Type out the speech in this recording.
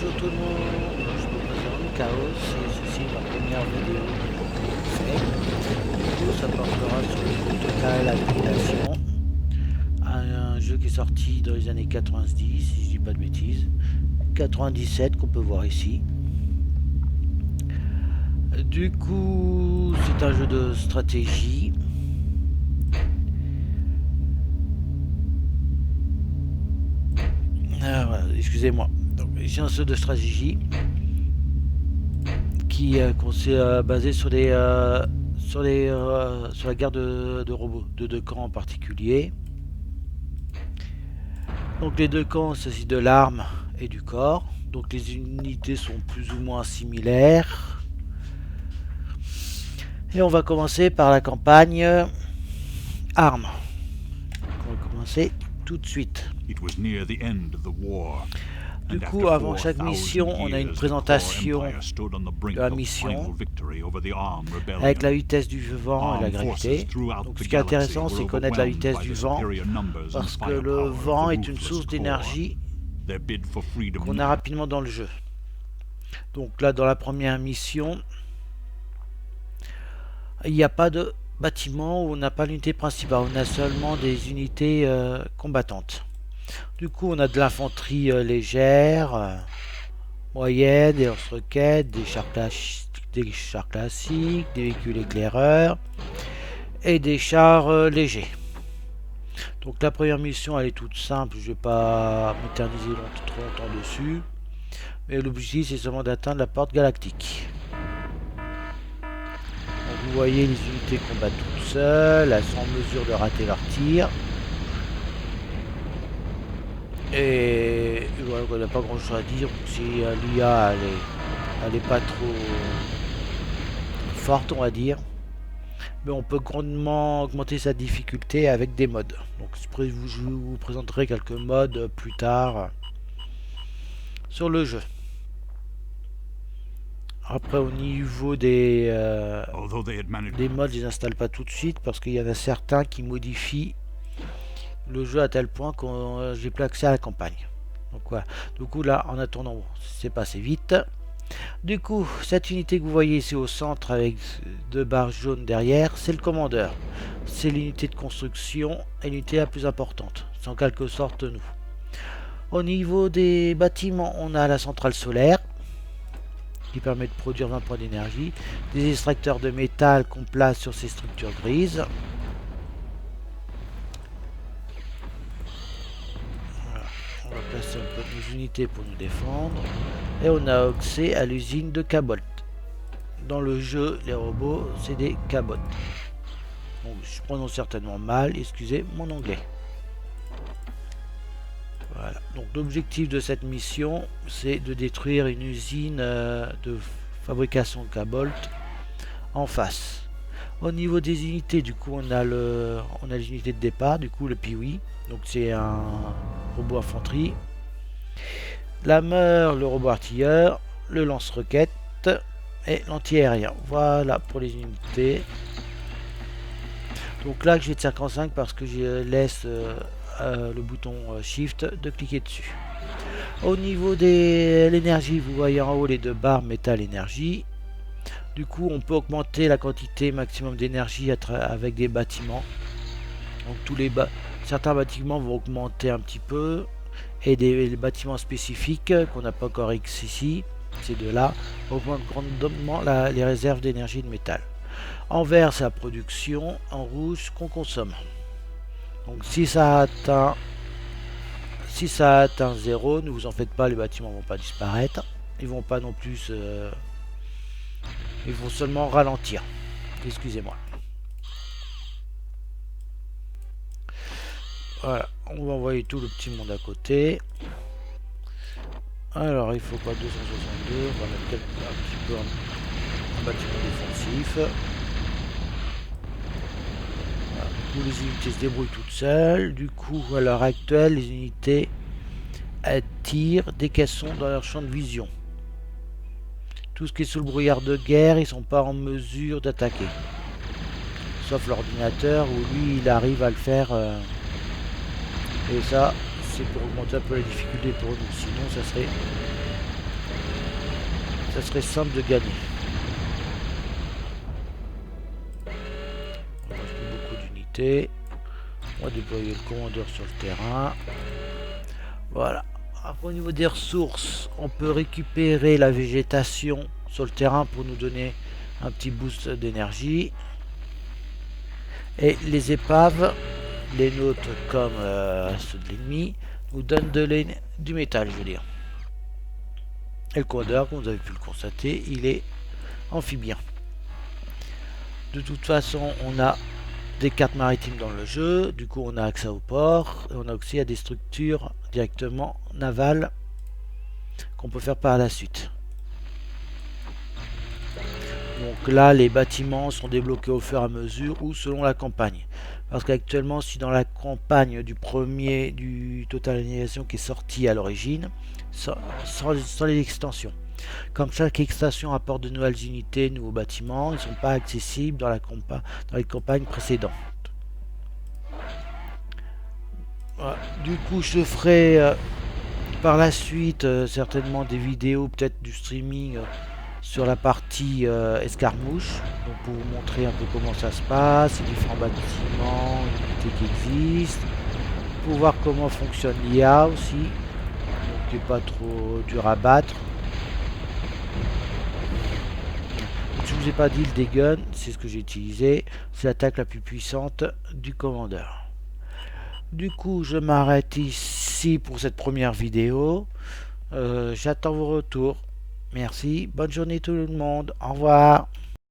Bonjour tout le monde, je me présente Chaos et ceci est ma première vidéo que je fais. Du coup, ça portera sur le Total Annihilation, un jeu qui est sorti dans les années 90, si je dis pas de bêtises, 97 qu'on peut voir ici. Du coup, c'est un jeu de stratégie. Ah, voilà, excusez-moi. C'est un jeu de stratégie qui s'est basé sur la guerre de robots, de deux camps en particulier. Donc les deux camps s'agit de l'arme et du corps. Donc les unités sont plus ou moins similaires. Et on va commencer par la campagne armes. On va commencer tout de suite. Du coup, avant chaque mission, on a une présentation de la mission avec la vitesse du vent et la gravité. Donc, ce qui est intéressant, c'est connaître la vitesse du vent parce que le vent est une source d'énergie qu'on a rapidement dans le jeu. Donc là, dans la première mission, il n'y a pas de bâtiment où on n'a pas l'unité principale, on a seulement des unités combattantes. Du coup, on a de l'infanterie légère, moyenne, des lance-roquettes, des chars classiques, des véhicules éclaireurs et des chars légers. Donc la première mission, elle est toute simple, je ne vais pas m'éterniser trop longtemps dessus. Mais l'objectif, c'est seulement d'atteindre la porte galactique. Donc, vous voyez, les unités combattent toutes seules, elles sont en mesure de rater leur tir. Et voilà, il n'y a pas grand chose à dire. Si l'IA elle est pas trop forte, on va dire, mais on peut grandement augmenter sa difficulté avec des modes. Donc je vous présenterai quelques modes plus tard sur le jeu. Après, au niveau des modes, je les installe pas tout de suite parce qu'il y en a certains qui modifient le jeu à tel point que j'ai plus accès à la campagne. Donc voilà. Du coup là, en attendant, c'est passé vite. Du coup, cette unité que vous voyez ici au centre avec deux barres jaunes derrière, c'est le commandeur. C'est l'unité de construction et l'unité la plus importante. C'est en quelque sorte nous. Au niveau des bâtiments, on a la centrale solaire qui permet de produire 20 points d'énergie, des extracteurs de métal qu'on place sur ces structures grises. On va placer un peu nos unités pour nous défendre. Et on a accès à l'usine de Cabolt. Dans le jeu, les robots, c'est des Cabots. Donc, je prononce certainement mal, excusez mon anglais. Voilà. Donc l'objectif de cette mission, c'est de détruire une usine de fabrication de Cabolt en face. Au niveau des unités, du coup, on a les unités de départ, du coup le Piwi. Donc c'est un robot infanterie. La Meur, le robot artilleur, le lance-roquette et l'anti-aérien. Voilà pour les unités. Donc là, je vais de 55 parce que je laisse le bouton Shift de cliquer dessus. Au niveau de l'énergie, vous voyez en haut les deux barres métal énergie. Du coup, on peut augmenter la quantité maximum d'énergie avec des bâtiments. Donc certains bâtiments vont augmenter un petit peu. Et les bâtiments spécifiques qu'on n'a pas encore ici, ces deux-là, augmentent grandement les réserves d'énergie de métal. En vert, c'est la production. En rouge, ce qu'on consomme. Donc si ça atteint 0, ne vous en faites pas, les bâtiments vont pas disparaître. Ils vont pas non plus... ils vont seulement ralentir. Excusez-moi. Voilà, on va envoyer tout le petit monde à côté. Alors, il faut pas 262, on va mettre un petit peu un bâtiment défensif. Voilà. Du coup, les unités se débrouillent toutes seules. Du coup, à l'heure actuelle, les unités tirent dès qu'elles sont dans leur champ de vision. Tout ce qui est sous le brouillard de guerre, ils sont pas en mesure d'attaquer. Sauf l'ordinateur où lui, il arrive à le faire... Et ça, c'est pour augmenter un peu la difficulté pour nous. Sinon, ça serait ça serait simple de gagner. Il ne reste plus beaucoup d'unités. On va déployer le commandeur sur le terrain. Voilà. Après, au niveau des ressources, on peut récupérer la végétation sur le terrain pour nous donner un petit boost d'énergie. Et les épaves, les nôtres comme ceux de l'ennemi, nous donnent du métal, je veux dire. Et le commandeur, comme vous avez pu le constater, il est amphibien. De toute façon, on a des cartes maritimes dans le jeu, du coup on a accès au port, et on a aussi à des structures directement navales qu'on peut faire par la suite. Donc là, les bâtiments sont débloqués au fur et à mesure ou selon la campagne. Parce qu'actuellement, si dans la campagne du Total Annihilation qui est sorti à l'origine, sans les extensions. Comme chaque extension apporte de nouvelles unités, de nouveaux bâtiments, ils ne sont pas accessibles dans les campagnes précédentes. Voilà. Du coup, je ferai par la suite certainement des vidéos, peut-être du streaming sur la partie escarmouche, donc pour vous montrer un peu comment ça se passe, les différents bâtiments, les unités qui existent, pour voir comment fonctionne l'IA aussi, donc qui n'est pas trop dur à battre. Je ne vous ai pas dit le dégun, c'est ce que j'ai utilisé, c'est l'attaque la plus puissante du commandeur. Du coup, je m'arrête ici pour cette première vidéo. J'attends vos retours. Merci, bonne journée tout le monde, au revoir.